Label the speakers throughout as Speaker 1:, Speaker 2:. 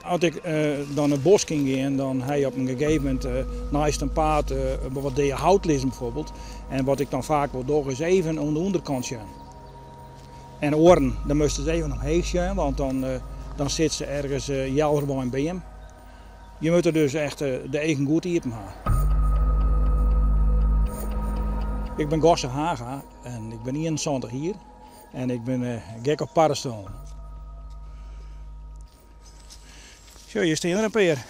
Speaker 1: Als ik dan het bos ging gaan, dan heb je op een gegeven moment naast een paard wat deed hout liggen bijvoorbeeld. En wat ik dan vaak wil doen is even aan de onderkant gaan. En oren, dan moesten ze even omheen gaan, want dan zit ze ergens jelgewoon bij hem. Je moet er dus echt de eigen goed in hebben. Ik ben Gosse Haga en ik ben 21 hier en ik ben gek op paddenstoelen. Zo, hier staan er een paar.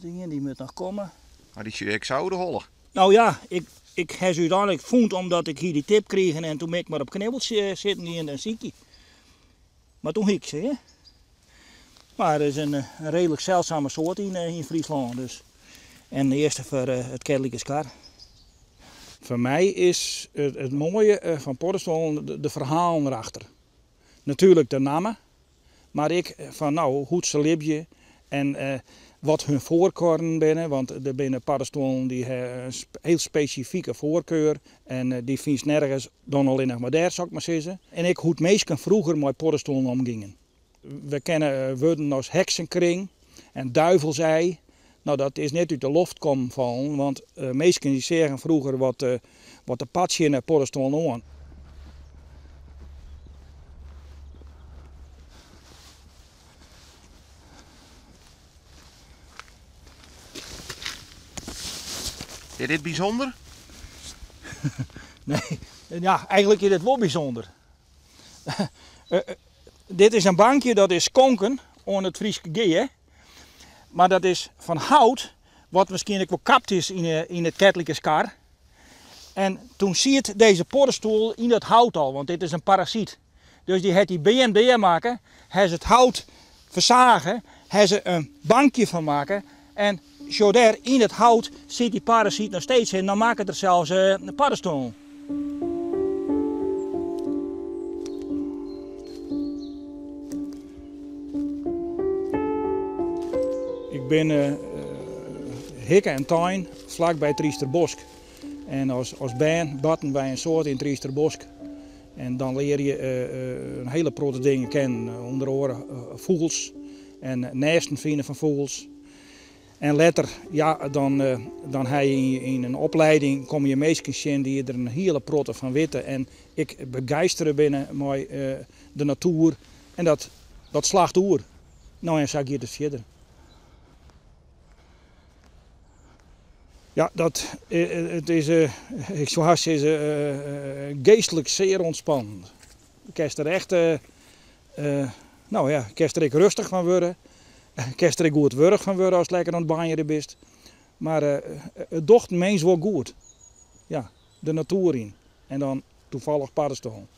Speaker 1: En die moet nog komen.
Speaker 2: Maar die zie ik zouden hollen.
Speaker 1: Nou ja, ik heb ze uiteindelijk gevonden omdat ik hier die tip kreeg en toen ben ik maar op knibbels zitten in een ziekje. Maar toen hiek ze, hè. Maar het is een redelijk zeldzame soort in Friesland. Dus. En de eerste voor het kettelijke skar. Voor mij is het mooie van paddenstoelen de verhalen erachter. Natuurlijk de namen, maar ik van nou, hoe ze leven en wat hun voorkeuren binnen. Want er zijn paddenstoelen die hebben een heel specifieke voorkeur en die vind je nergens dan alleen nog maar daar, zou ik maar zeggen. En ik hoe het meesten vroeger met paddenstoelen omgingen. We kennen woorden als heksenkring en duivelsei. Nou, dat is net uit de loft komen vallen, want meesten die zeggen vroeger wat de patje in de paddenstoelen aan.
Speaker 2: Is dit bijzonder?
Speaker 1: Nee, ja, eigenlijk is het wel bijzonder. Dit is een bankje dat is konken aan het Frieske G. Maar dat is van hout, wat waarschijnlijk wel kapt is in het kettelijke skar. En toen ziet deze paddenstoel in het hout al, want dit is een parasiet. Dus die heeft die BND maken, hij het hout verzagen, hij ze een bankje van maken. En zo daar in het hout zit die parasiet nog steeds in, dan maakt het er zelfs een paddenstoel. Ik ben hikken en tuin vlakbij Triesterbosk. En als baan batten wij een soort in Triesterbosk. En dan leer je een hele grote dingen kennen. Onder andere vogels en nesten vinden van vogels. En later, ja, dan heb je in een opleiding kom je meisjes in die er een hele protte van weten. En ik begeister binnen met de natuur. En dat slaagt oer. Nou, en zag je het verder. Ja, het is, ik zou haast zeggen, geestelijk zeer ontspannend. Je kan er echt, nou ja, je kan er rustig van worden. Je kan er goed werk van worden als je lekker aan het banjeren bent. Maar het docht mens wel goed. Ja, de natuur in. En dan toevallig paddenstoelen.